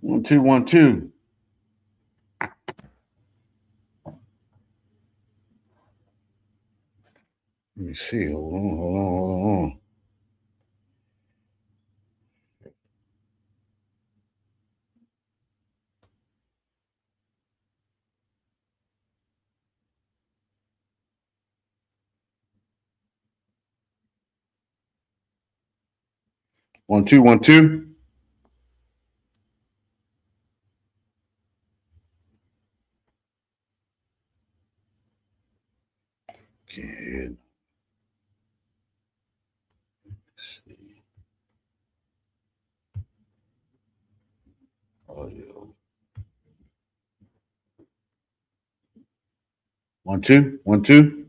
1 2 1 2. Let me see. Hold on. 1 2 1 2. Good. Let's see. Audio. 1 2 1 2.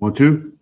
One, two.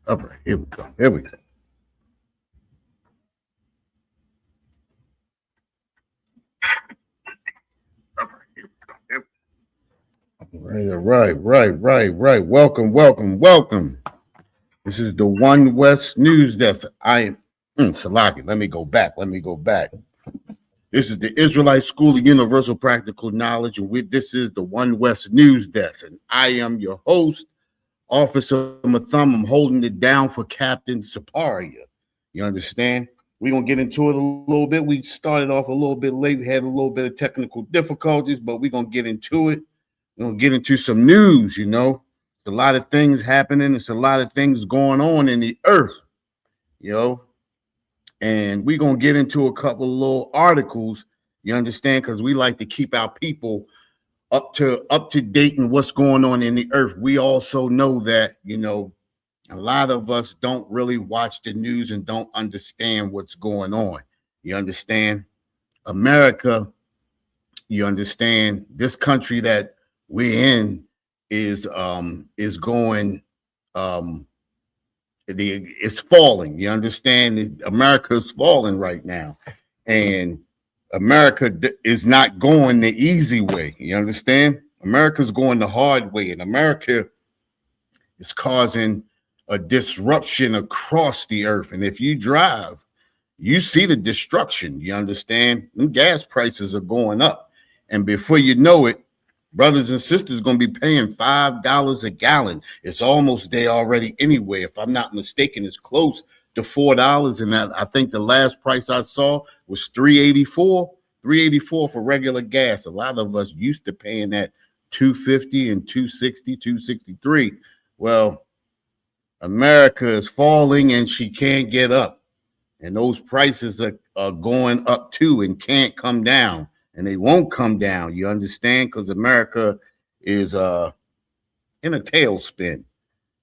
All right, here we go. Here we go. Right. Welcome. This is the One West News Desk. I am Salaki. Let me go back. This is the Israelite School of Universal Practical Knowledge, and this is the One West News Desk. And I am your host, Officer Matham. I'm holding it down for Captain Saparia. You understand? We're going to get into it a little bit. We started off a little bit late. We had a little bit of technical difficulties, but we're going to get into it. We're going to get into some news, you know. There's a lot of things happening. There's a lot of things going on in the earth, you know. And we're going to get into a couple of little articles, you understand, because we like to keep our people up to date in what's going on in the earth. We also know that, you know, a lot of us don't really watch the news and don't understand what's going on. You understand? America, you understand, this country that we're in is going it's falling. You understand? America is falling right now, and America is not going the easy way. You understand? America's going the hard way, and America is causing a disruption across the earth. And if you drive, you see the destruction. You understand? Them gas prices are going up, and before you know it, brothers and sisters going to be paying $5 a gallon. It's almost there already anyway. If I'm not mistaken, it's close to $4. And that, I think the last price I saw was $3.84 for regular gas. A lot of us used to paying that $2.50 and $2.60, $2.63. Well, America is falling and she can't get up. And those prices are going up too and can't come down. And they won't come down. You understand? Because America is in a tailspin.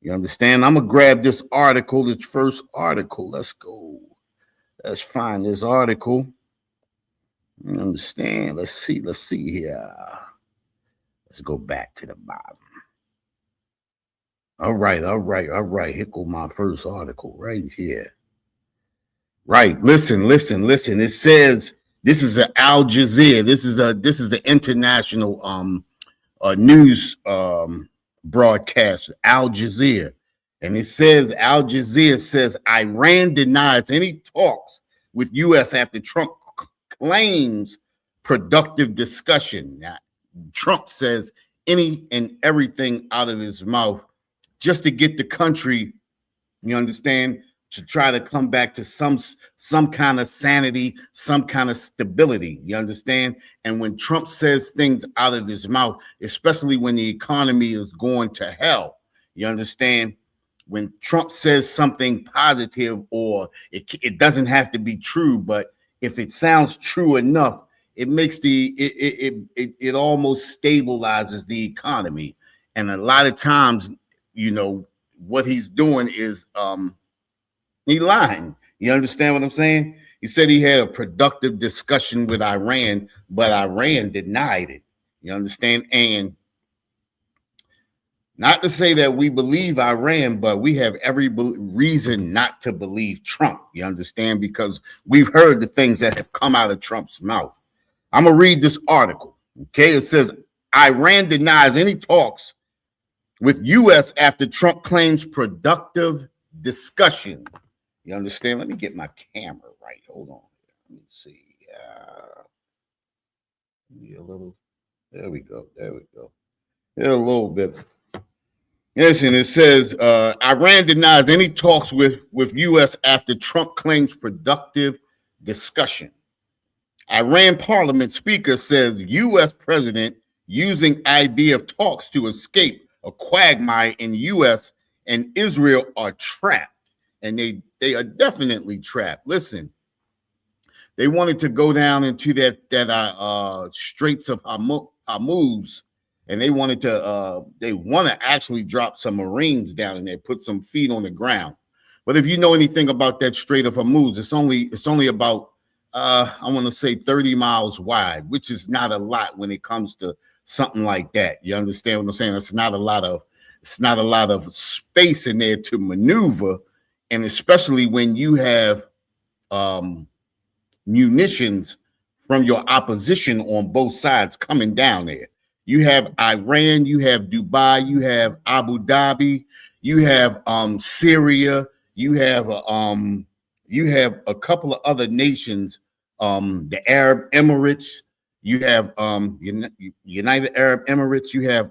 You understand? I'm gonna grab this article, this first article. Let's go. Let's find this article. You understand? Let's see here. Let's go back to the bottom. All right. Here go my first article right here. Right. Listen. It says this is an Al Jazeera. This is the international news broadcast, Al Jazeera. And it says Al Jazeera says Iran denies any talks with U.S. after Trump claims productive discussion. Now, Trump says any and everything out of his mouth just to get the country, you understand, to try to come back to some kind of sanity, some kind of stability. You understand? And when Trump says things out of his mouth, especially when the economy is going to hell, you understand? When Trump says something positive, or it doesn't have to be true, but if it sounds true enough, it makes it almost stabilizes the economy. And a lot of times, you know, what he's doing is he lying. You understand what I'm saying? He said he had a productive discussion with Iran, but Iran denied it. You understand? And not to say that we believe Iran, but we have every reason not to believe Trump. You understand? Because we've heard the things that have come out of Trump's mouth. I'm going to read this article. Okay. It says Iran denies any talks with U.S. after Trump claims productive discussion. You understand? Let me get my camera right. Hold on. Let me see. A little. There we go. There we go. Yeah, a little bit. Yes, and it says Iran denies any talks with U.S. after Trump claims productive discussion. Iran parliament speaker says U.S. president using idea of talks to escape a quagmire in U.S. and Israel are trapped. And they are definitely trapped. Listen, they wanted to go down into that Straits of Hormuz. And they want to actually drop some Marines down in there, put some feet on the ground. But if you know anything about that Strait of Hormuz, it's only about I want to say 30 miles wide, which is not a lot when it comes to something like that. You understand what I'm saying? It's not a lot of space in there to maneuver, and especially when you have munitions from your opposition on both sides coming down there. You have Iran, you have Dubai, you have Abu Dhabi, you have Syria, you have a couple of other nations, the Arab Emirates, you have United Arab Emirates, you have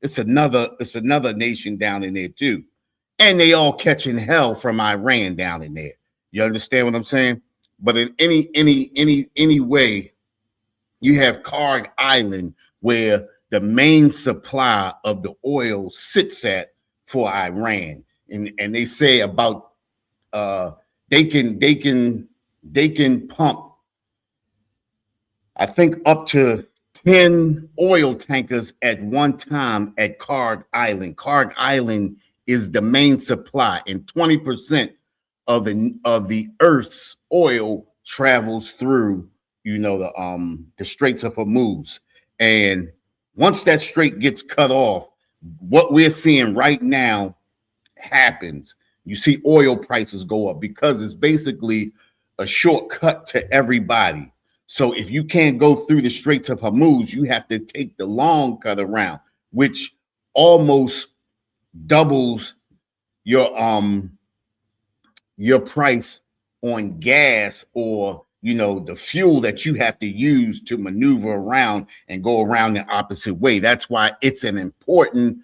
it's another nation down in there too. And they all catching hell from Iran down in there. You understand what I'm saying? But in any way, you have Kharg Island, where the main supply of the oil sits at for Iran. And they say about they can pump, I think, up to 10 oil tankers at one time at Kharg Island. Kharg Island is the main supply, and 20% of the Earth's oil travels through, you know, the Straits of Hormuz. And once that strait gets cut off, what we're seeing right now happens. You see oil prices go up because it's basically a shortcut to everybody. So if you can't go through the Straits of Hormuz, you have to take the long cut around, which almost doubles your price on gas, or you know, the fuel that you have to use to maneuver around and go around the opposite way. That's why it's an important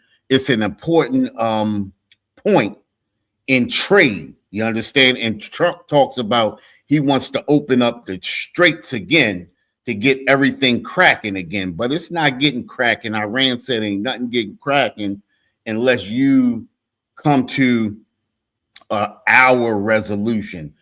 point in trade. You understand? And Trump talks about he wants to open up the straits again to get everything cracking again, but it's not getting cracking. Iran said ain't nothing getting cracking unless you come to our resolution.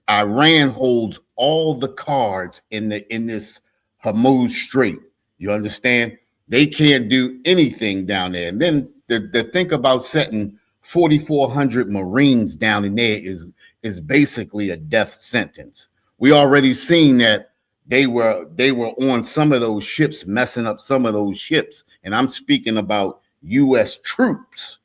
Iran holds all the cards in this Hormuz Strait. You understand? They can't do anything down there. And then the think about setting 4,400 Marines down in there is basically a death sentence. We already seen that they were on some of those ships, messing up some of those ships. And I'm speaking about U.S. troops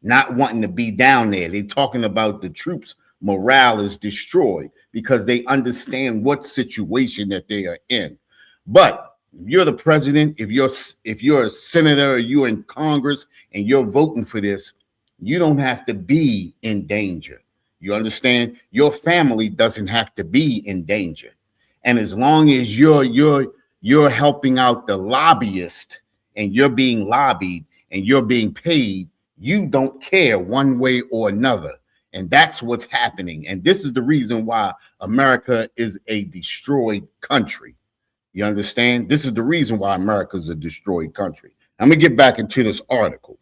not wanting to be down there. They're talking about the troops' morale is destroyed because they understand what situation that they are in. But you're the president, if you're a senator or you're in Congress and you're voting for this, you don't have to be in danger. You understand? Your family doesn't have to be in danger. And as long as you're helping out the lobbyist and you're being lobbied and you're being paid, you don't care one way or another. And that's what's happening. And this is the reason why America is a destroyed country. You understand? This is the reason why America is a destroyed country. I'm going to get back into this article.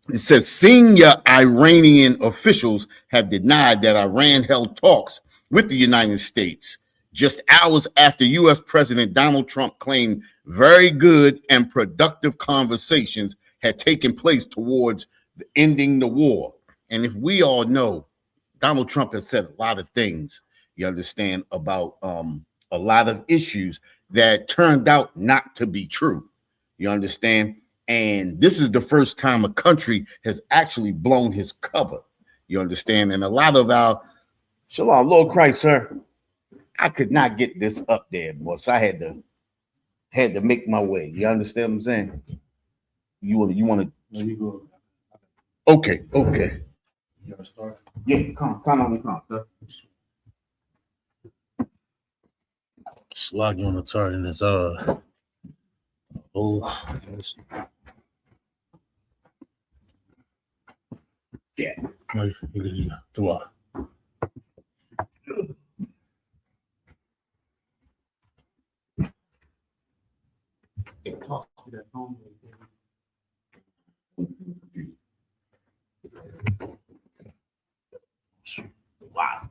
It says senior Iranian officials have denied that Iran held talks with the United States just hours after U.S. President Donald Trump claimed very good and productive conversations had taken place towards ending the war. And if we all know, Donald Trump has said a lot of things, you understand, about a lot of issues that turned out not to be true. You understand? And this is the first time a country has actually blown his cover. You understand? And a lot of our Shalom, Lord Christ, sir. I could not get this up there, boy. So I had to make my way. You understand what I'm saying? You want to Okay. You gotta start. Yeah, come on, sir. Slog on the turret in his Yeah. Through what? Wow.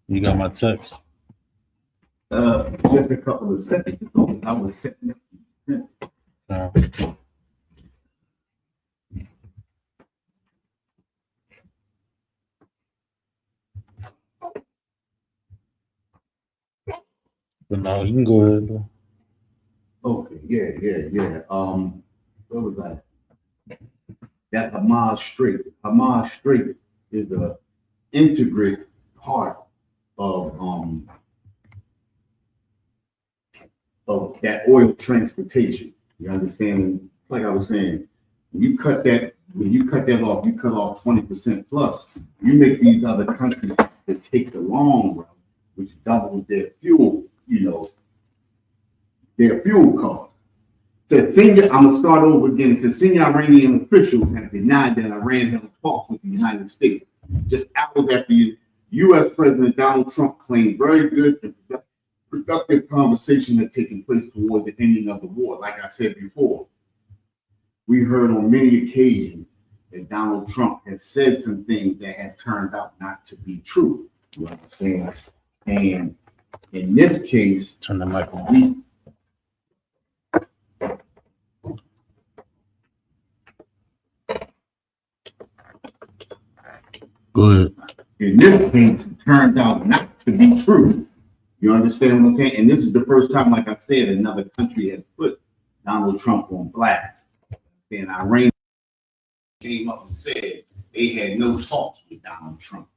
You got my text. Just a couple of seconds ago, I was sitting Uh, but no, you can go ahead, bro. Okay, yeah. Where was that? That Hamas Strait. Hamas Strait is the integrate part of that oil transportation. You understand? Like I was saying, when you cut that off, you cut off 20% plus. You make these other countries that take the long route, which doubles their fuel, their fuel cost. I'm gonna start over again. It says senior Iranian officials have denied that Iran held talks with the United States just hours after U.S. President Donald Trump claimed very good and productive conversation had taken place toward the ending of the war. Like I said before, we heard on many occasions that Donald Trump has said some things that have turned out not to be true. You understand? And in this case, Turn the mic on. Go ahead. In this case, it turned out not to be true. You understand what I'm saying? And this is the first time, like I said, another country has put Donald Trump on blast. And Iran came up and said they had no talks with Donald Trump.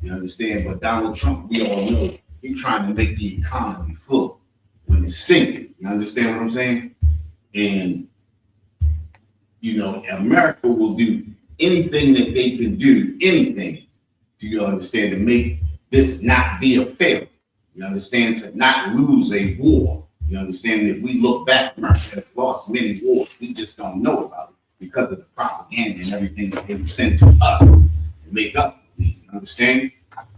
You understand? But Donald Trump, we all know, he's trying to make the economy float when it's sinking. You understand what I'm saying? And, America will do anything that they can do, anything, do you understand, to make this not be a failure. You understand, to not lose a war. You understand that we look back, America has lost many wars. We just don't know about it because of the propaganda and everything that they send to us to make us believe. You understand?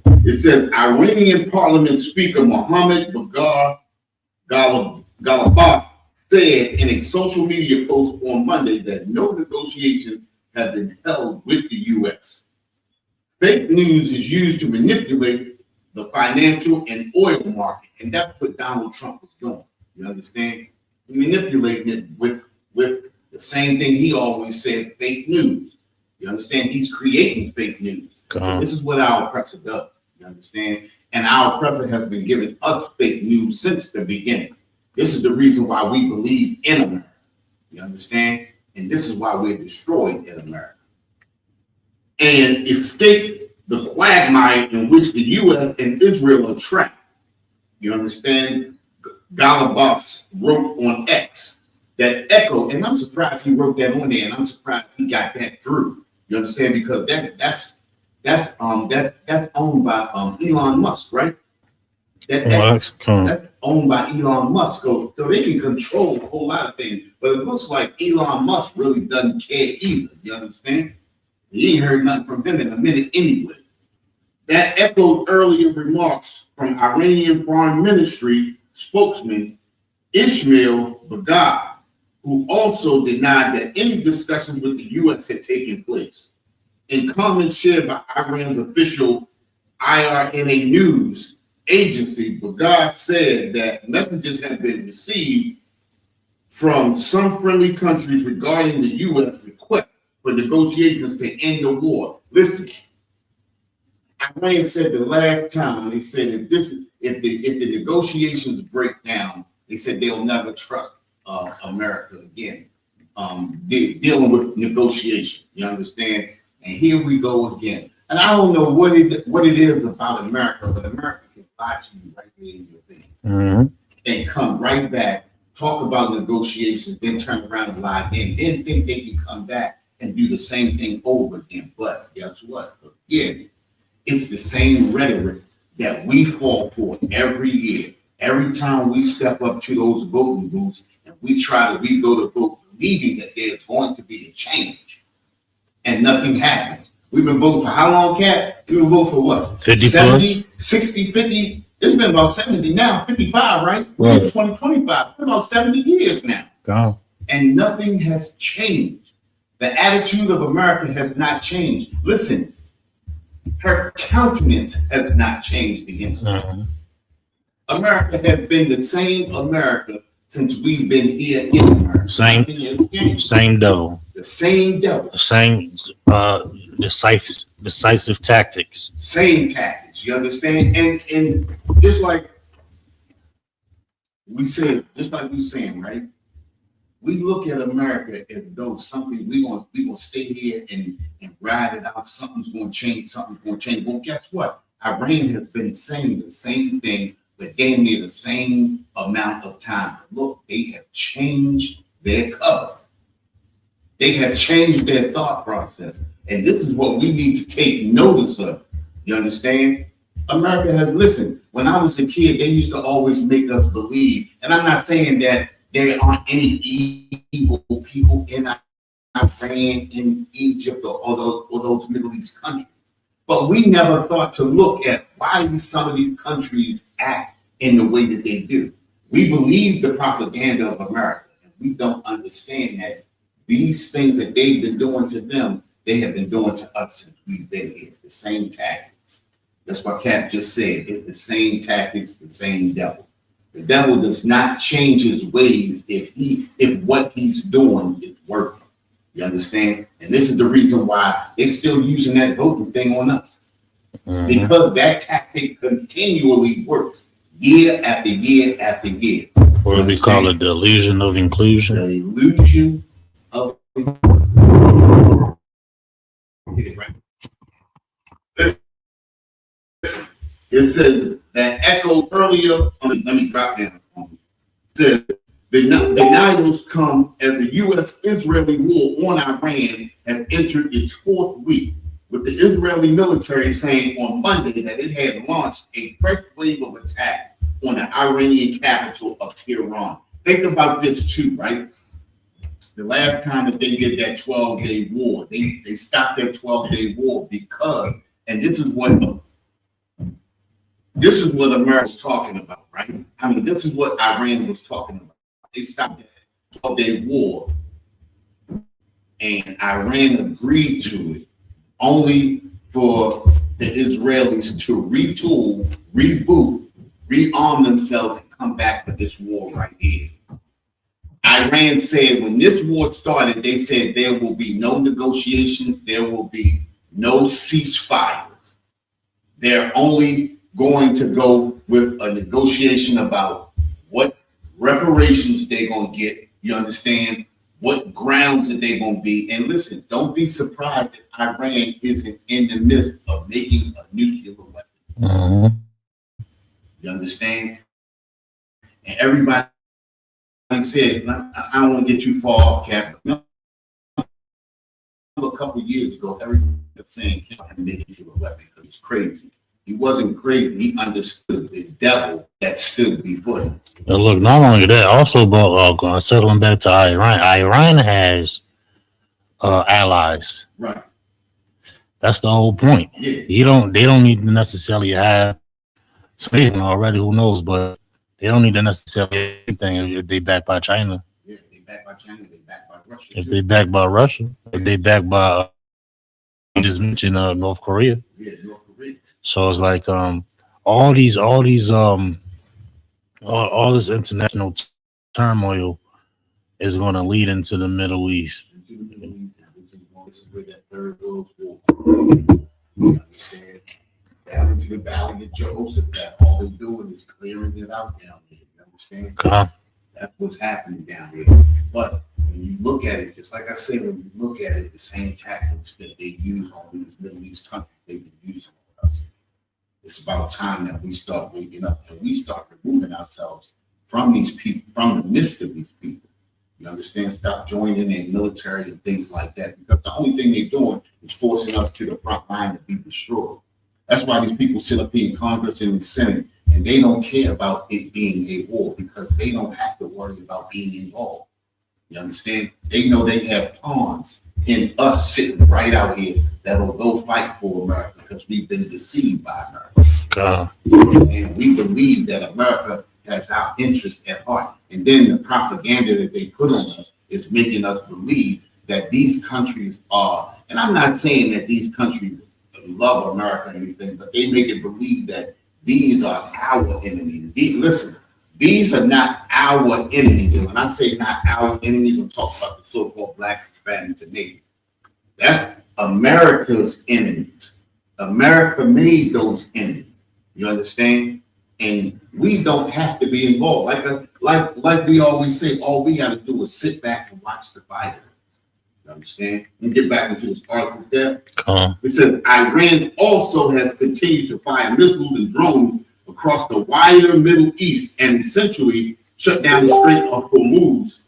It says Iranian Parliament Speaker Mohammed Bagher Ghalibaf said in a social media post on Monday that no negotiations have been held with the U.S. Fake news is used to manipulate the financial and oil market, and that's what Donald Trump is doing. You understand? Manipulating it with the same thing he always said, fake news. You understand? He's creating fake news. This is what our oppressor does. You understand? And our oppressor has been giving us fake news since the beginning. This is the reason why we believe in America. You understand? And this is why we're destroyed in America. And escape the quagmire in which the U.S. and Israel are trapped. You understand? Ghalibaf wrote on X that echo, and I'm surprised he wrote that on there, and I'm surprised he got that through. You understand? Because that's owned by Elon Musk, right? Well, that's true. That's owned by Elon Musk, so they can control a whole lot of things. But it looks like Elon Musk really doesn't care either. You understand? You ain't heard nothing from him in a minute anyway. That echoed earlier remarks from Iranian Foreign Ministry spokesman Ismail Baghdad, who also denied that any discussions with the U.S. had taken place. In comments shared by Iran's official IRNA news agency, Baghdad said that messages had been received from some friendly countries regarding the U.S. request for negotiations to end the war. Listen, Iran said the last time, they said if the negotiations break down, they said they'll never trust America again. Dealing with negotiation, you understand? And here we go again. And I don't know what it is about America, but America can lie to you right there in your face and come right back, talk about negotiations, then turn around and lie again, then think they can come back and do the same thing over again. But guess what? Again, it's the same rhetoric that we fall for every year. Every time we step up to those voting booths and we go to vote, believing that there's going to be a change, and nothing happens. We've been voting for how long, Cat? We've been voting for what? 50 70, plus? 60, 50. It's been about 70 now, 55, right? Right. 2025. It's been about 70 years now. Go. And nothing has changed. The attitude of America has not changed. Listen, her countenance has not changed against us. America has been the same America since we've been here in America. Same devil. The same devil. The same decisive tactics. Same tactics. You understand? And just like we said, right? We look at America as though something we gonna stay here and ride it out. Something's gonna change. Well, guess what? Iran has been saying the same thing, but damn near the same amount of time. Look, they have changed their cover. They have changed their thought process. And this is what we need to take notice of. You understand? America has listened. When I was a kid, they used to always make us believe, and I'm not saying that there aren't any evil people in Iran, in Egypt, or those Middle East countries. But we never thought to look at why some of these countries act in the way that they do. We believe the propaganda of America, and we don't understand that these things that they've been doing to them, they have been doing to us since we've been here. It's the same tactics. That's what Cap just said. It's the same tactics, the same devil. The devil does not change his ways if what he's doing is working. You understand? And this is the reason why they're still using that voting thing on us. Because that tactic continually works year after year after year. What do we call it? The illusion of inclusion. The illusion of right. It says that echoed earlier. Let me drop down. It says the denials come as the U.S.-Israeli war on Iran has entered its fourth week, with the Israeli military saying on Monday that it had launched a fresh wave of attacks on the Iranian capital of Tehran. Think about this too, right? The last time that they did that 12-day war, they stopped their 12-day war because, and this is what America's talking about, right? I mean, this is what Iran was talking about. They stopped that 12-day war, and Iran agreed to it only for the Israelis to retool, reboot, rearm themselves, and come back for this war right here. Iran said when this war started, they said there will be no negotiations, there will be no ceasefires. They're only going to go with a negotiation about what reparations they're going to get. You understand? What grounds that they're going to be. And listen, don't be surprised if Iran isn't in the midst of making a nuclear weapon. You understand? And everybody said, I don't want to get too far off, Cap. Number a couple of years ago, everyone kept saying Kim had made it to a weapon because he was crazy. He wasn't crazy. He understood the devil that stood before him. And look, not only that, also, but circling back to Iran, Iran has allies. Right. That's the whole point. Yeah. They don't need to necessarily have something already. Who knows? But they don't need to necessarily have anything if they backed by China. Yeah. They backed by China. They backed by Russia. If they backed by Russia, if they backed by, you just mentioned North Korea. Yeah, North Korea. So it's like all this international turmoil is going to lead into the Middle East. This is where that third world war. You understand? Down into the valley of Jehoshaphat, all they're doing is clearing it out down there. You understand? That's what's happening down there. But when you look at it, just like I said, when you look at it, the same tactics that they use on these Middle East countries, they've been using on us. It's about time that we start waking up and we start removing ourselves from these people, from the midst of these people. You understand? Stop joining in military and things like that, because the only thing they're doing is forcing us to the front line to be destroyed. That's why these people sit up here in Congress and in the Senate, and they don't care about it being a war because they don't have to worry about being involved. You understand? They know they have pawns in us sitting right out here that'll go fight for America because we've been deceived by America. And we believe that America has our interest at heart. And then the propaganda that they put on us is making us believe that these countries are, and I'm not saying that these countries love America or anything, but they make it believe that these are our enemies. Listen, these are not our enemies. And when I say not our enemies, I'm talking about the so-called Blacks, Hispanics, and Natives. That's America's enemies. America made those enemies. You understand? And we don't have to be involved. Like we always say, all we got to do is sit back and watch the fighting. You understand? Let me get back into this article there. It says Iran also has continued to fire missiles and drones across the wider Middle East and essentially shut down the Strait of Hormuz,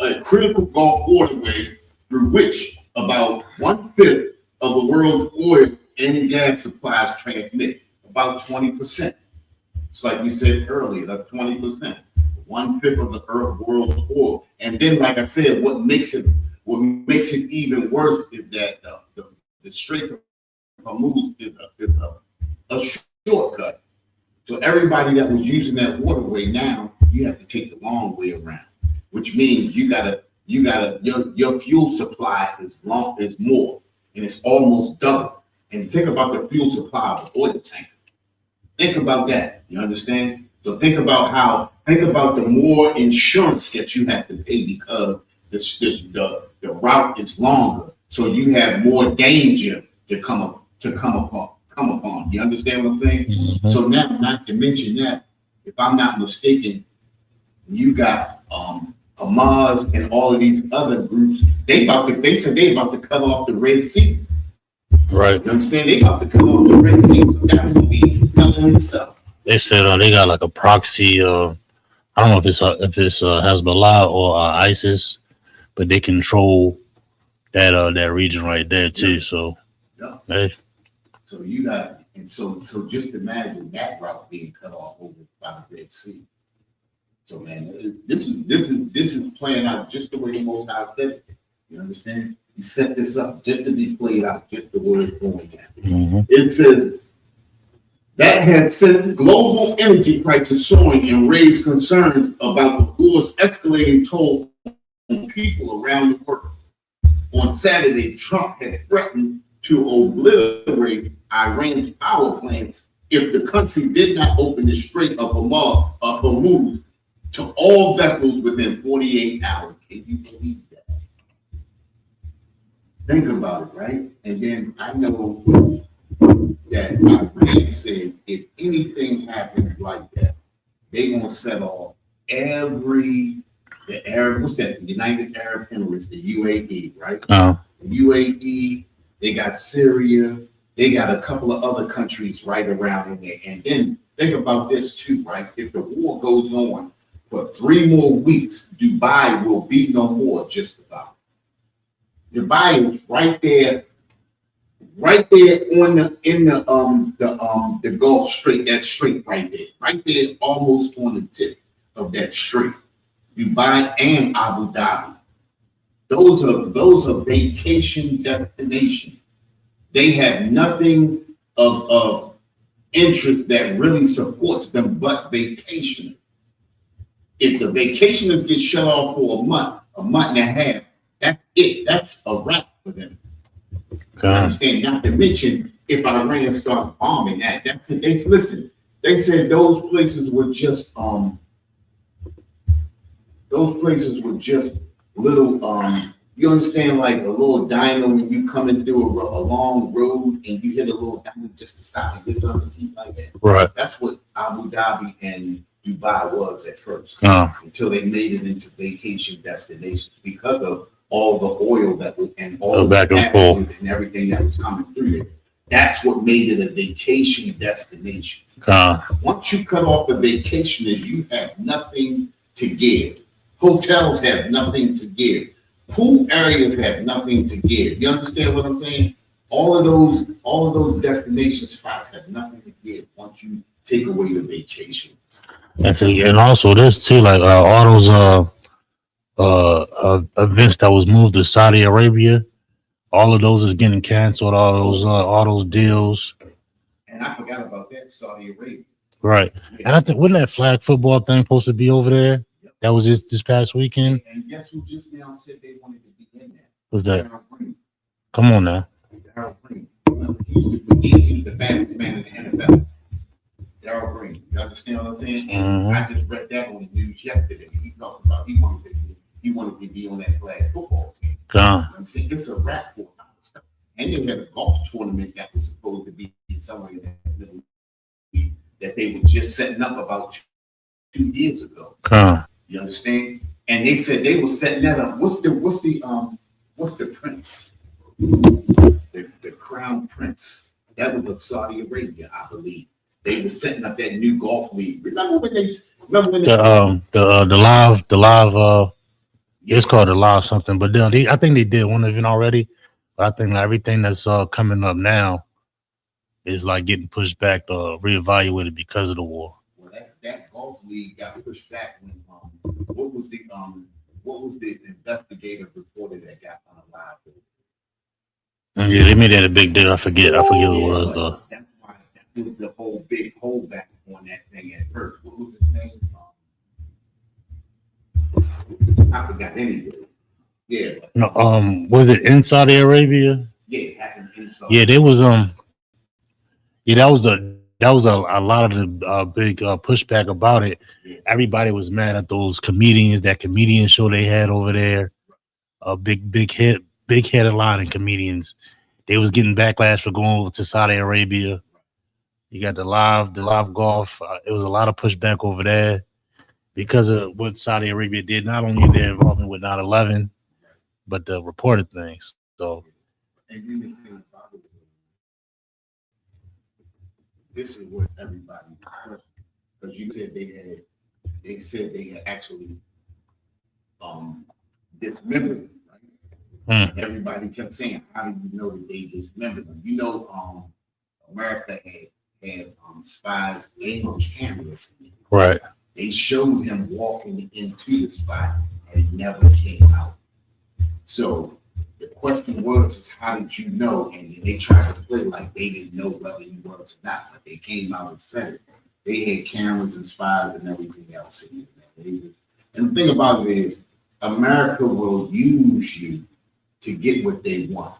a critical Gulf waterway through which about 1/5 of the world's oil and gas supplies transmit, about 20%. It's like we said earlier, that's 20%, 1/5 of the world's oil. And then, like I said, what makes it even worse is that the Strait of Hormuz is a shortcut. So everybody that was using that waterway, now you have to take the long way around, which means your fuel supply is more, and it's almost double. And think about the fuel supply of an oil tanker. Think about that. You understand? So think about the more insurance that you have to pay because the route is longer. So you have more danger to come upon. You understand what I'm saying? Mm-hmm. So now, not to mention that, if I'm not mistaken, you got Hamas and all of these other groups. They said they about to cut off the Red Sea. Right. You understand? They about to cut off the Red Sea. So that will be hell in itself. They said they got like a proxy. I don't know if it's Hezbollah or ISIS, but they control that region right there too. So, hey. So you got, and so just imagine that route being cut off over by the Red Sea. So man, this is playing out just the way the Most High said it. You understand? He set this up just to be played out, just the way it's going down. Mm-hmm. It says that has sent global energy prices soaring and raised concerns about the war's escalating toll on people around the world. On Saturday, Trump had threatened to obliterate Iran's power plants if the country did not open the Strait of Hormuz to all vessels within 48 hours. Can you believe that? Think about it, right? And then I know that Iran said if anything happens like that, they're gonna set off the United Arab Emirates, the UAE, right? The UAE, they got Syria, they got a couple of other countries right around in there. And then think about this too, right? If the war goes on for 3 more weeks, Dubai will be no more, just about. Dubai is right there on the Gulf Strait, that strait right there, almost on the tip of that strait. Dubai and Abu Dhabi. Those are vacation destinations. They have nothing of interest that really supports them but vacation. If the vacationers get shut off for a month and a half, that's it. That's a wrap for them. Understand? Not to mention, if Iran starts bombing that's it. Listen, they said those places were just little you understand, like a little diner when you coming through a long road and you hit a little diner just to stop and get something to eat like that. Right. That's what Abu Dhabi and Dubai was at first, until they made it into vacation destinations because of all the oil that was and all the back and forth and everything that was coming through there. That's what made it a vacation destination. Once you cut off the vacationers, you have nothing to give. Hotels have nothing to give. Pool areas have nothing to give. You understand what I'm saying? All of those destination spots have nothing to give once you take away the vacation. And also this too, like all those events that was moved to Saudi Arabia, all of those is getting canceled. All those deals. And I forgot about that, Saudi Arabia. Right. Yeah. And I think wasn't that flag football thing supposed to be over there? Yep. That was just this past weekend. And guess who just now said they wanted to be in that? What's that? Come on now. Darryl Green. He was the fastest man in the NFL. Darryl Green. You understand what I'm saying? Mm-hmm. I just read that on the news yesterday. He talked about he wanted to be on that flag football team. I'm saying it's a wrap for a lot of stuff. And they had a golf tournament that was supposed to be somewhere in that Middle East that they were just setting up about 2 years ago. You understand? And they said they were setting that up. What's the prince? The crown prince. That was of Saudi Arabia, I believe. They were setting up that new golf league. Remember when the live it's called the live something, but I think they did one event already. But I think like everything that's coming up now is like getting pushed back or reevaluated because of the war. Well, that golf league got pushed back when what was the investigative reporter that got unalived? Yeah, they made that a big deal. I forget what it was though. That's why that was the whole big holdback on that thing at first. What was his name? I forgot anyway. Yeah. No, was it in Saudi Arabia? Yeah, it happened in Saudi. Yeah, there was yeah, that was a lot of the big pushback about it. Yeah. Everybody was mad at those comedians, that comedian show they had over there. Big headlining comedians. They was getting backlash for going over to Saudi Arabia. You got the live golf. It was a lot of pushback over there because of what Saudi Arabia did, not only their involvement with 9/11, but the reported things. So, and then the thing about it, this is what everybody questioned, because you said they had actually dismembered them, right? Everybody kept saying, "How do you know that they dismembered them?" You know, America had spies and cameras. Right. They showed him walking into the spot, and he never came out. So the question was, how did you know? And they tried to play like they didn't know whether he was or not, but they came out and said it. They had cameras and spies and everything else. And the thing about it is, America will use you to get what they want.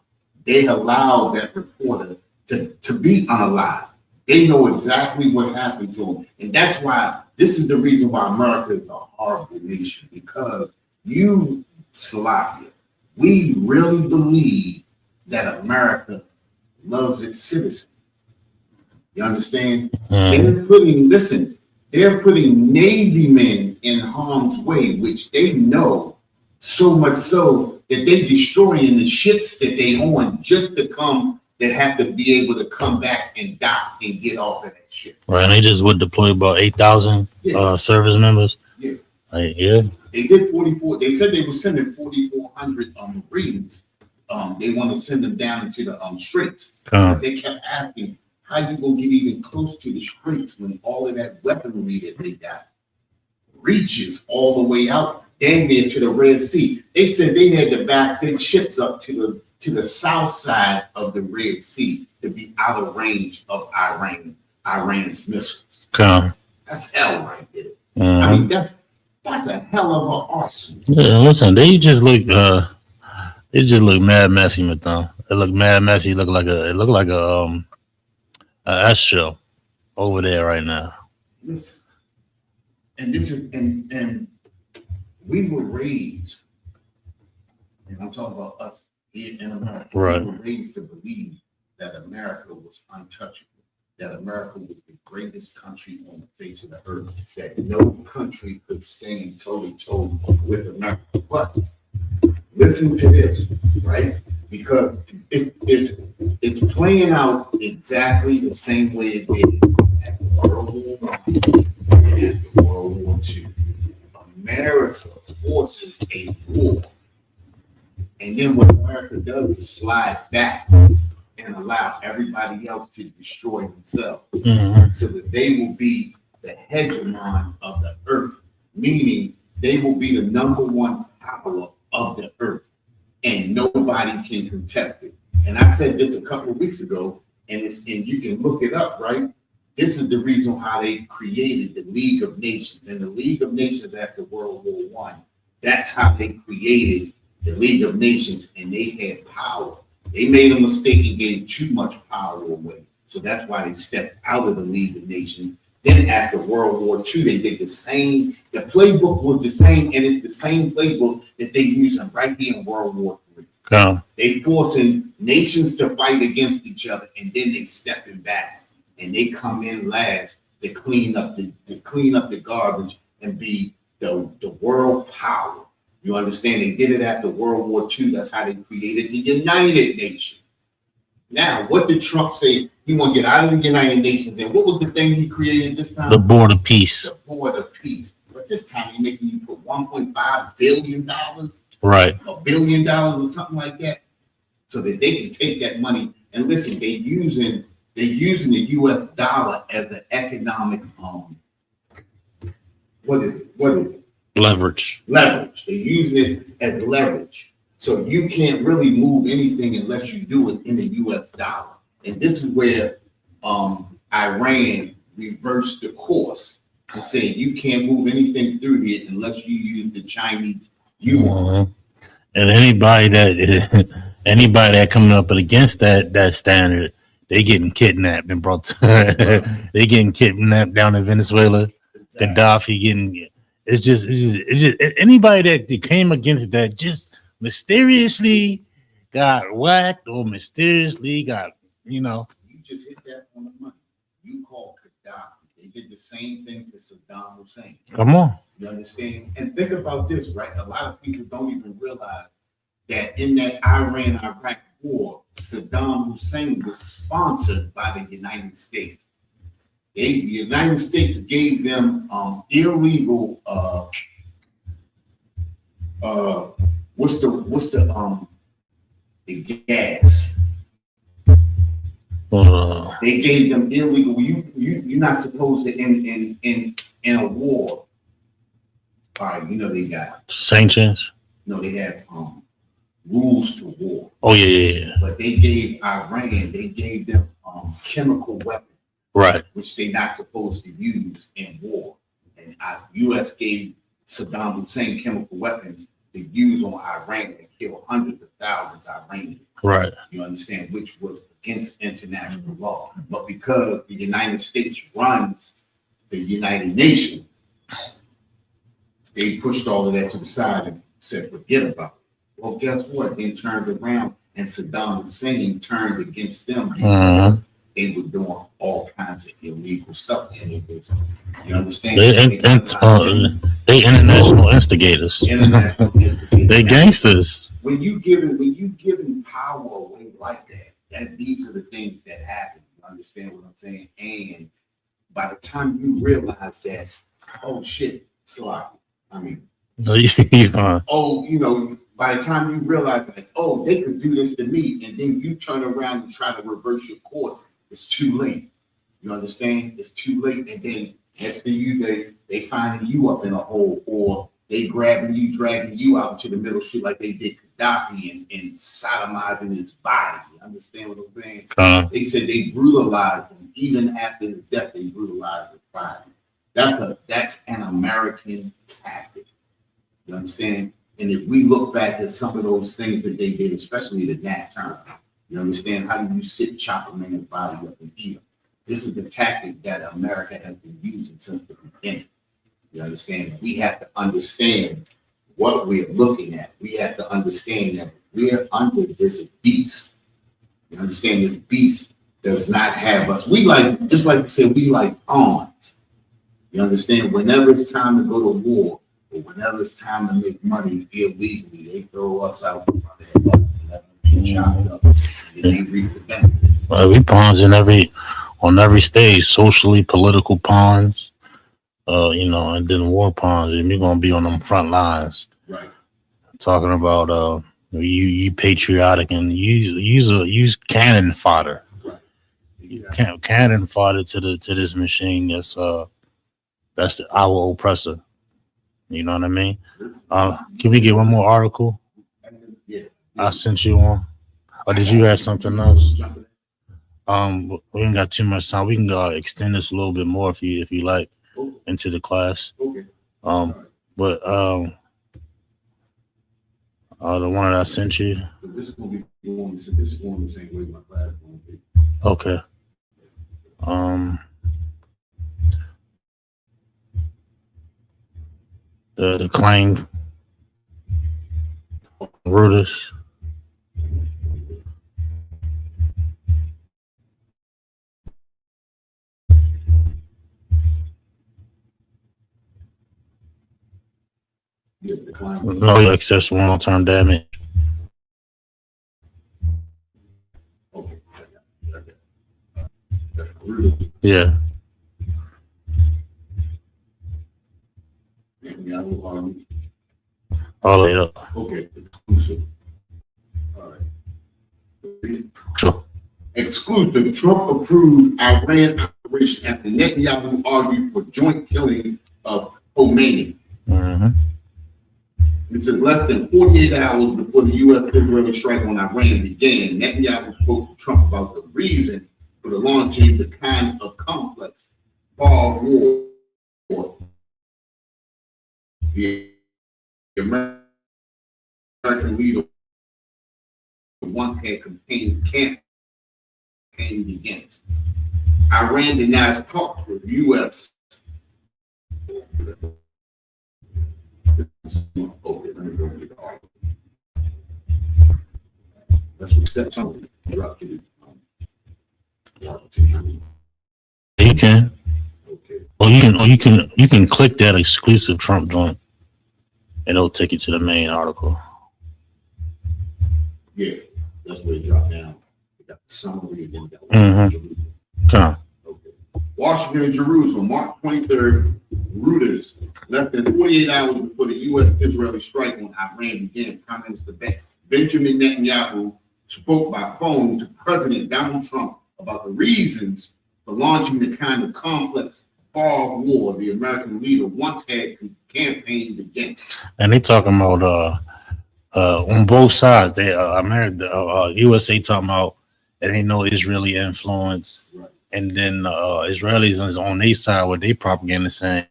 They allowed that reporter to be unalive. They know exactly what happened to him. And that's why this is the reason why America is a horrible nation, because you, Slovakia, we really believe that America loves its citizens. You understand? They're putting Navy men in harm's way, which they know so much so that they destroying the ships that they own just to come. They have to be able to come back and dock and get off of that ship. Right, and they just would deploy about 8,000 service members. Yeah. Yeah. They did 44. They said they were sending 4,400 Marines they want to send them down into the straits. Con. They kept asking, how you gonna get even close to the straits when all of that weaponry that they got reaches all the way out, damn near to the Red Sea? They said they had to back their ships up to the south side of the Red Sea to be out of range of Iran's missiles. Con. That's hell right there. I Mhm. mean, that's a hell of an arsenal. Yeah, listen, they just look mad messy, Mathon. It look mad messy. It looked like a S show over there right now. Listen, and this is and we were raised, and I'm talking about us here in America. Right. We were raised to believe that America was untouchable, that America was the greatest country on the face of the earth, that no country could stand toe to toe with America. But listen to this, right? Because it's playing out exactly the same way it did at World War I and at World War II. America forces a war, and then what America does is slide back and allow everybody else to destroy themselves, Mhm. so that they will be the hegemon of the earth, meaning they will be the number one power of the earth, and nobody can contest it. And I said this a couple of weeks ago, and you can look it up, right? This is the reason how they created the League of Nations. And the League of Nations after World War I, that's how they created the League of Nations, and they had power. They made a mistake and gave too much power away. So that's why they stepped out of the League of Nations. Then after World War II, they did the same. The playbook was the same, and it's the same playbook that they using right here in World War III. Con. They forcing nations to fight against each other, and then they stepping back, and they come in last to clean up the garbage and be the world power. You understand? They did it after World War II. That's how they created the United Nations. Now, what did Trump say? He want to get out of the United Nations. And what was the thing he created this time? The Board of Peace. The Board of Peace. But this time, he's making you put $1.5 billion, Right. $1 billion or something like that, so that they can take that money. And listen, they're using the U.S. dollar as an economic what is it? Leverage. Leverage. They're using it as leverage. So you can't really move anything unless you do it in the U.S. dollar. And this is where Iran reversed the course and said you can't move anything through here unless you use the Chinese yuan. Mhm. And anybody that coming up against that standard, they getting kidnapped and brought. They getting kidnapped down in Venezuela. Gaddafi getting. It's just anybody that came against that just mysteriously got whacked or mysteriously got, You just hit that on the money. You call Gaddafi. They did the same thing to Saddam Hussein. come on. You understand? And think about this, right? A lot of people don't even realize that in that Iran-Iraq war, Saddam Hussein was sponsored by the United States. The United States gave them illegal what's the gas. They gave them illegal. You're not supposed to in a war. All right, they got Sanctions. they have rules to war. Oh yeah. But they gave Iran, they gave them chemical weapons, Right. which they're not supposed to use in war. And U.S. gave Saddam Hussein chemical weapons to use on Iran and kill hundreds of thousands of Iranians. Right. You understand, which was against international law. But because the United States runs the United Nations, they pushed all of that to the side and said, forget about it. Well, guess what? They turned around and Saddam Hussein turned against them because they were doing all kinds of illegal stuff. And it was, you understand? They international instigators. International instigators. They gangsters. When you giving power away like that, these are the things that happen. You understand what I'm saying? And by the time you realize that, oh shit, sloppy. I mean, No, you fine. Oh, you know, by the time you realize, like, oh, they could do this to me, and then you turn around and try to reverse your course, it's too late. You understand? It's too late, and then next thing they finding you up in a hole, or they grabbing you, dragging you out to the middle shit like they did Gaddafi and sodomizing his body. You understand what I'm saying? They said they brutalized him. Even after his death, they brutalized his body. That's an American tactic. You understand? And if we look back at some of those things that they did, especially the Nat Turner, you understand? How do you sit, chop a man's body up and eat him? This is the tactic that America has been using since the beginning. You understand? We have to understand what we're looking at. We have to understand that we're under this beast. You understand? This beast does not have us. We like, just like you said, we like pawns. You understand? Whenever it's time to go to war, or whenever it's time to make money illegally, they throw us out in front of the bus and let them get chopped up. And then they reap the benefit. Well, we pawns on every stage, socially, political pawns, you know, and then war pawns, and we're gonna be on them front lines. Right. Talking about you patriotic and use cannon fodder. Right. Exactly. Cannon fodder to this machine that's our oppressor. You know what I mean? Can we get one more article? Yeah. I sent you one. Or did you have something else? We ain't got too much time. We can extend this a little bit more if you like into the class. Okay. But the one that I sent you. This is going to be going. This is going the same way my class is going to be. Okay. The claim Reuters. Yeah, No excess long-term damage. Okay. Really? Yeah. Yeah, All the way up. okay. Exclusive. All right. Sure. Exclusive. Trump approved Iran operation after Netanyahu argued for joint killing of Khomeini. Mm-hmm. It said less than 48 hours before the U.S.-Israeli strike on Iran began, Netanyahu spoke to Trump about the reason for the launching the kind of complex fall war the American leader once had campaigned against. Iran denies talks with U.S. Okay, let me go get the article. That's what that's on. Drop to the You can. Okay. Or you can click that exclusive Trump joint, and it'll take you to the main article. Yeah, that's where it dropped down. We got the summary and then we got Mhm. Okay. Okay. Washington and Jerusalem, March 23rd, Reuters. Less than 48 hours before the U.S.-Israeli strike on Iran began, Prime Minister Benjamin Netanyahu spoke by phone to President Donald Trump about the reasons for launching the kind of complex fall war the American leader once had campaigned against. And they talking about on both sides. They America, USA talking about it ain't no Israeli influence, Right. and then Israelis is on their side with their propaganda saying,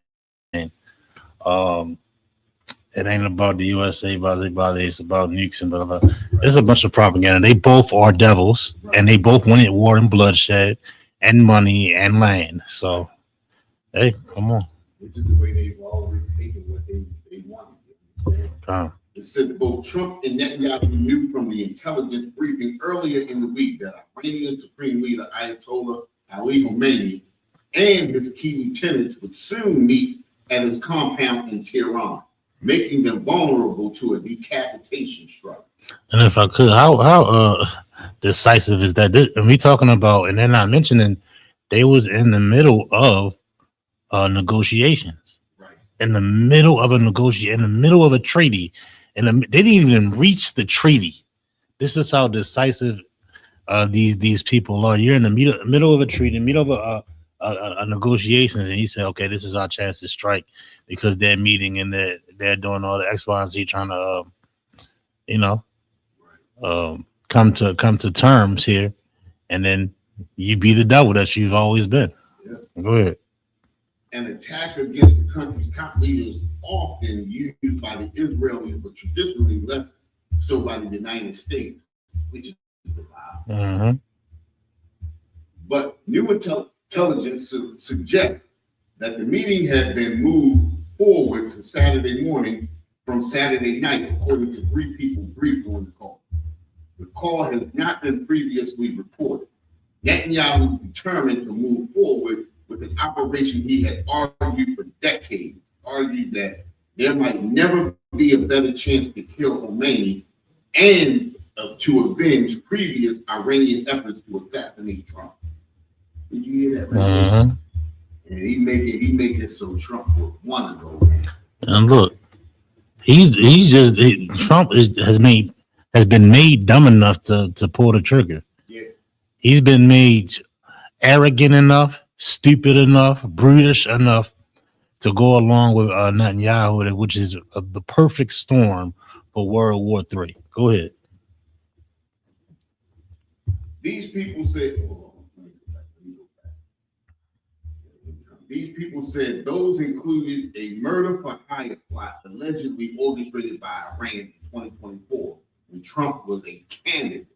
it ain't about the USA, it's about nukes and blah, blah, blah. There's a bunch of propaganda. They both are devils, and they both wanted war and bloodshed and money and land. So, hey, come on. This is the way they've always taken what they wanted. Come. It said both Trump and Netanyahu knew from the intelligence briefing earlier in the week that Iranian Supreme Leader Ayatollah Ali Khamenei and his key lieutenants would soon meet at his compound in Tehran, making them vulnerable to a decapitation strike. And if I could, how decisive is that? And we talking about, and they're not mentioning they was in the middle of negotiations. Right. in the middle of a negotiation, in the middle of a treaty, and they didn't even reach the treaty. This is how decisive these people are. You're in the middle of a treaty, middle of a negotiations, and you say, okay, this is our chance to strike because they're meeting and they're doing all the X, Y, and Z, trying to come to terms here, and then you be the devil that you've always been. Yeah. Go ahead. An attack against the country's top leaders often used by the Israelis, but traditionally less so by the United States, which is a lie. Mm-hmm. But new intelligence suggests that the meeting had been moved forward to Saturday morning from Saturday night, according to 3 people briefed on the call. The call has not been previously reported. Netanyahu determined to move forward with an operation he had argued for decades, argued that there might never be a better chance to kill Khomeini and to avenge previous Iranian efforts to assassinate Trump. Did you hear that? Right? Mm-hmm. And he make it so Trump would want to go. And look, Trump has been made dumb enough to pull the trigger. Yeah. He's been made arrogant enough, stupid enough, brutish enough to go along with Netanyahu, which is the perfect storm for World War III. Go ahead. These people said, These people said those included a murder for hire plot allegedly orchestrated by Iran in 2024 when Trump was a candidate.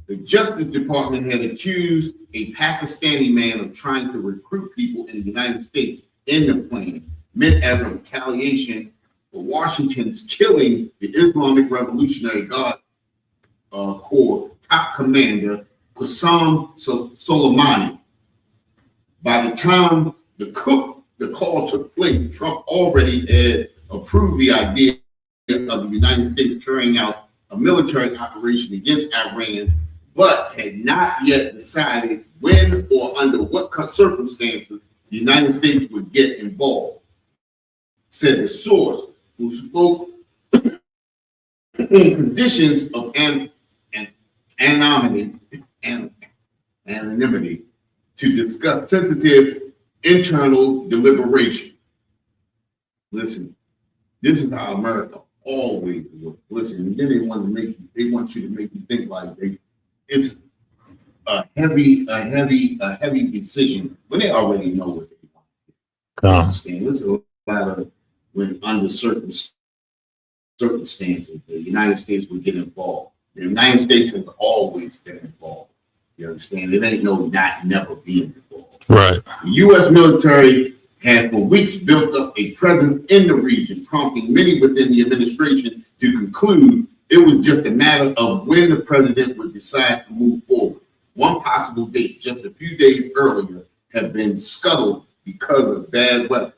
The Justice Department had accused a Pakistani man of trying to recruit people in the United States in the plan, meant as a retaliation for Washington's killing the Islamic Revolutionary Guard Corps top commander Qasem Soleimani. By the time the call took place, Trump already had approved the idea of the United States carrying out a military operation against Iran, but had not yet decided when or under what circumstances the United States would get involved, said the source who spoke in conditions of anonymity to discuss sensitive internal deliberation. Listen, this is how America always works. Listen, and then they want you to make you think like it's a heavy decision when they already know what they want. Understand? There's a lot of when under certain circumstances, the United States would get involved. The United States has always been involved. You understand? It ain't never being involved. Right. The U.S. military had for weeks built up a presence in the region, prompting many within the administration to conclude it was just a matter of when the president would decide to move forward. One possible date, just a few days earlier, had been scuttled because of bad weather.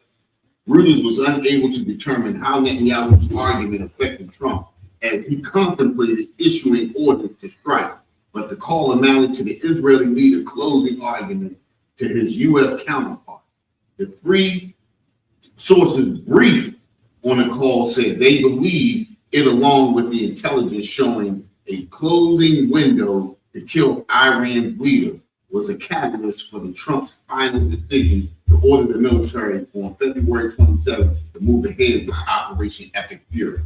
Reuters was unable to determine how Netanyahu's argument affected Trump as he contemplated issuing orders to strike, but the call amounted to the Israeli leader closing argument to his U.S. counterpart. The 3 sources briefed on the call said they believe it, along with the intelligence showing a closing window to kill Iran's leader, was a catalyst for the Trump's final decision to order the military on February 27th to move ahead with Operation Epic Fury.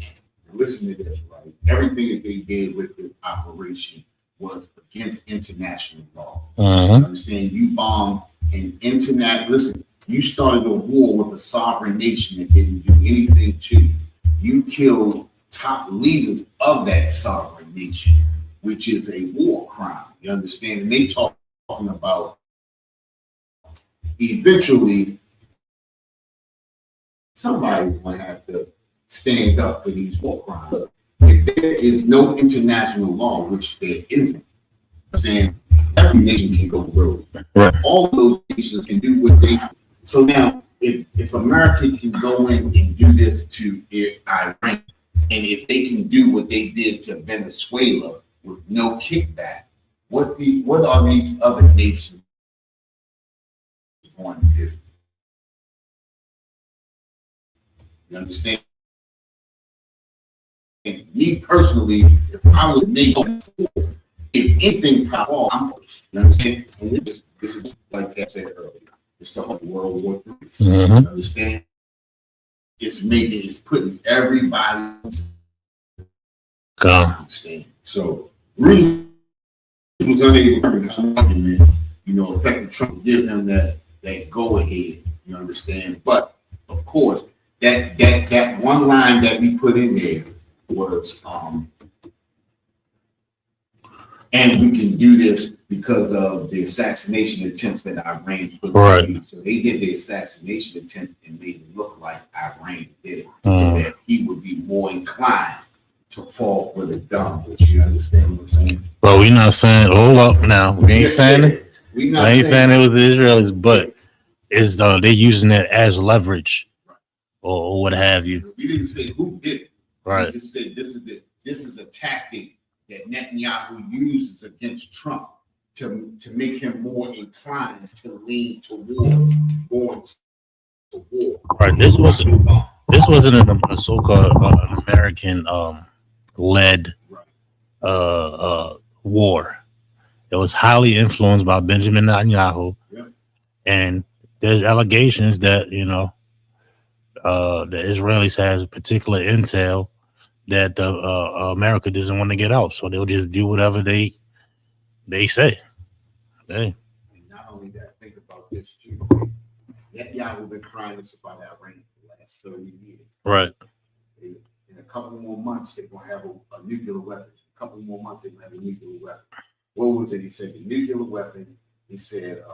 Now listen to this, right? Everything that they did with this operation was against international law. Uh-huh. You understand? You bombed an international. Listen, you started a war with a sovereign nation that didn't do anything to you. You killed top leaders of that sovereign nation, which is a war crime. You understand? And they talking about eventually somebody's going to have to stand up for these war crimes. If there is no international law, which there isn't, then every nation can go rogue. Right. All of those nations can do what they do. So now, if America can go in and do this to Iran, and if they can do what they did to Venezuela with no kickback, what are these other nations going to do? You understand? And me personally, if I was made, if anything pop off, I'm first. You understand? And this is like I said earlier. It's the whole World War III. You understand? It's putting everybody. Understand? So Bruce was unable to become an argument, affecting Trump, give him that go ahead. You understand? But of course, that one line that we put in there was and we can do this because of the assassination attempts that Iran put. Right. So they did the assassination attempt and made it look like Iran did it, so that he would be more inclined to fall for the dumb. Which you understand what I'm saying? Well, we're not saying. Hold up, now we ain't saying it. We ain't saying it with the Israelis, but is they're using it as leverage, or what have you. We didn't say who did it. Right. We just said this is a tactic that Netanyahu uses against Trump to make him more inclined to lean towards going to war. Right. This wasn't a so-called an American led war. It was highly influenced by Benjamin Netanyahu, and there's allegations that the Israelis has particular intel that America doesn't want to get out, so they'll just do whatever they say. Hey. And not only that, think about this too. Netanyahu been crying this about Iran for the last 30 years. Right. In a couple more months, they're gonna have a nuclear weapon. A couple more months, they're gonna have a nuclear weapon. What was it? He said the nuclear weapon. He said,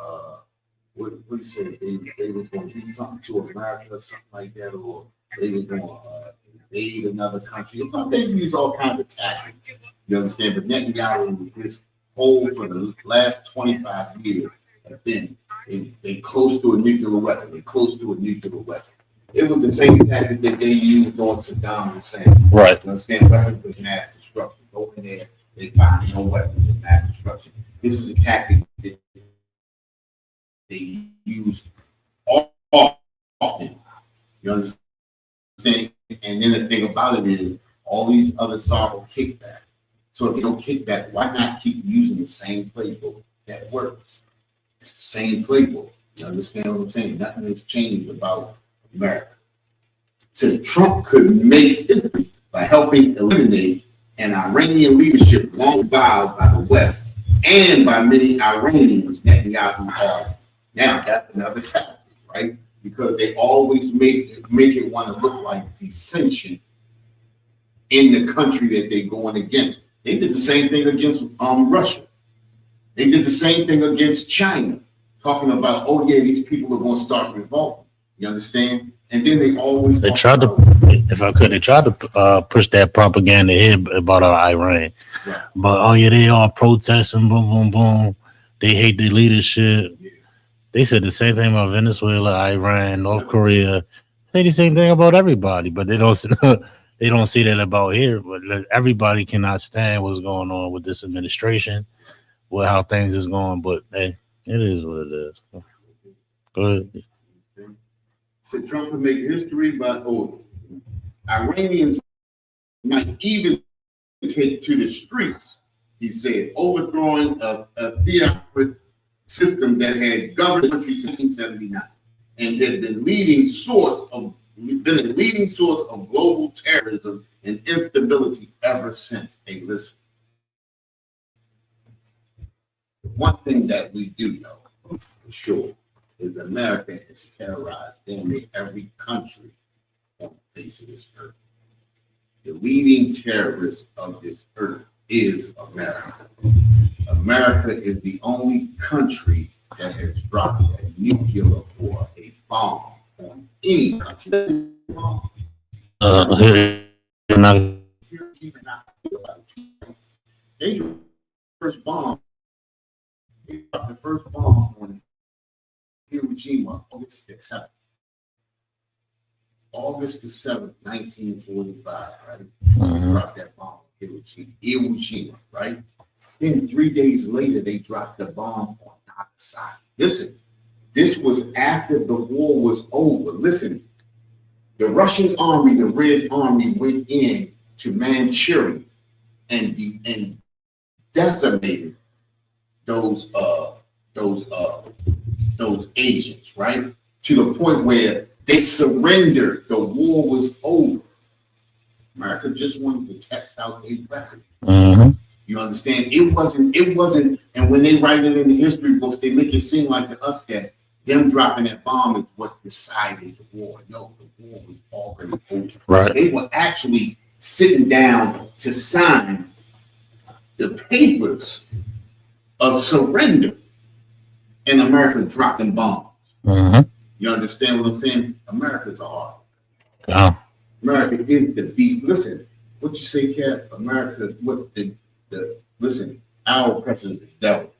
what he said? They was gonna do something to America, or something like that, or they was gonna invade another country. It's not. They use all kinds of tactics. You understand? But Netanyahu, his whole for the last 25 years have been they close to a nuclear weapon. They close to a nuclear weapon. It was the same tactic that they used on Saddam Hussein. Right. You understand? Weapons of mass destruction. Go in there, they find no weapons of mass destruction. This is a tactic that they use often. You understand? And then the thing about it is all these other sovereign kickback. So if they don't kick back, why not keep using the same playbook that works? It's the same playbook. You understand what I'm saying? Nothing has changed about America. Says Trump could make history by helping eliminate an Iranian leadership long vowed by the West and by many Iranians, Netanyahu are. Now that's another tactic, right? Because they always make it want to look like dissension in the country that they're going against. They did the same thing against Russia. They did the same thing against China, talking about, oh yeah, these people are going to start revolting. You understand? And then they tried to push that propaganda here about Iran, right. But oh yeah, they all protesting, boom, boom, boom. They hate the leadership. Yeah. They said the same thing about Venezuela, Iran, North Korea. Say the same thing about everybody, but they don't see that about here. But everybody cannot stand what's going on with this administration, with how things is going. But hey, it is what it is. Go ahead. So Trump would make history by Iranians might even take to the streets, he said, overthrowing a theocratic system that had governed the country since 1979 and had been a leading source of global terrorism and instability ever since. Hey, listen. One thing that we do know for sure is America has terrorized damn every country on the face of this earth. The leading terrorist of this earth is America. America is the only country that has dropped a nuclear or a bomb on any country. They dropped the first bomb on Hiroshima, August the 7th. August the 7th, 1945, right? Dropped that bomb on Hiroshima, right? Then 3 days later, they dropped the bomb on Nagasaki. Listen, this was after the war was over. Listen, The Russian army, the Red Army, went in to Manchuria and decimated those agents, right? To the point where they surrendered. The war was over. America just wanted to test out their weapon. Mm-hmm. You understand? It wasn't, and when they write it in the history books, they make it seem like to us that them dropping that bomb is what decided the war. No, the war was already over. Right. They were actually sitting down to sign the papers of surrender, and America dropped them bombs. Mm-hmm. You understand what I'm saying? America's a hard. Yeah. America is the beast. Listen, what you say, Cap? America, what the listen, our president is the devil.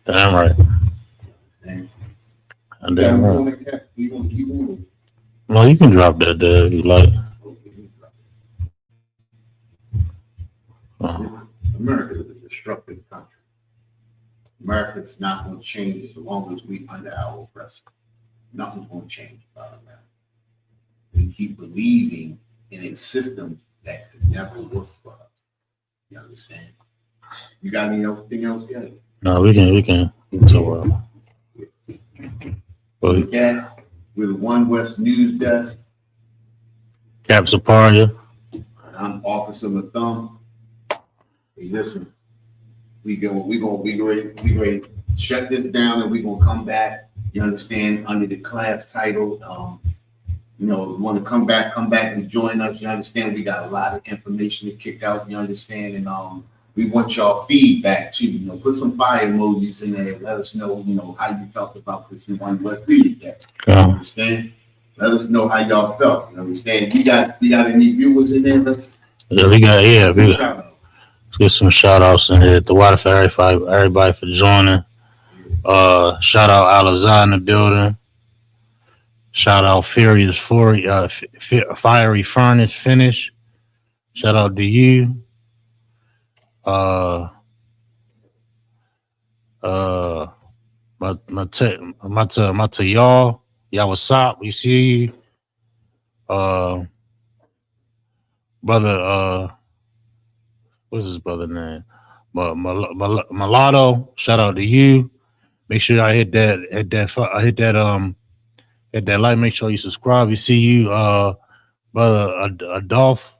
Damn right. And Damn right. Cap, you gonna keep moving. Well, you can drop that there if you like. America is a destructive country. America's not going to change as long as we under our oppressor. Nothing's going to change about America. We keep believing in a system that could never work for us. You understand? You got anything else, guys? No, we can. So, With that, we're the One West News Desk. Cap Saparia. I'm Officer Mathum. Hey, listen, we ready to shut this down, and we're gonna come back. You understand? Under the class title, you want to come back and join us. You understand? We got a lot of information to kick out. You understand? And we want y'all feedback too. Put some fire emojis in there. Let us know, how you felt about this One West News Desk. You understand? Let us know how y'all felt. You understand? We got any viewers in there? Let's get some shout outs in here. The water for everybody for joining. Shout out Alizah in the building. Shout out Fiery Furnace Finish. Shout out to you. My y'all. Y'all, what's up? We see you. Brother, what's his brother name? Mulatto. Shout out to you. Make sure I hit that like. Make sure you subscribe. We see you, brother Adolph.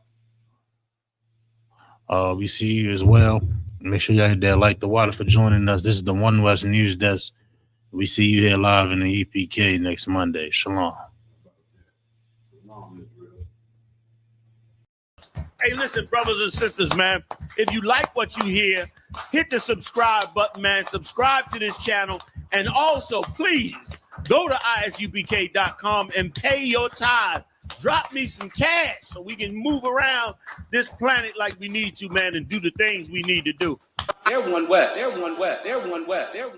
We see you as well. Make sure y'all hit that like. The water for joining us. This is the One West News Desk. We see you here live in the EPK next Monday. Shalom. Hey, listen, brothers and sisters, man. If you like what you hear, hit the subscribe button, man. Subscribe to this channel. And also, please, go to isupk.com and pay your tithe. Drop me some cash so we can move around this planet like we need to, man, and do the things we need to do. They're One West. They're One West. They're One West. They're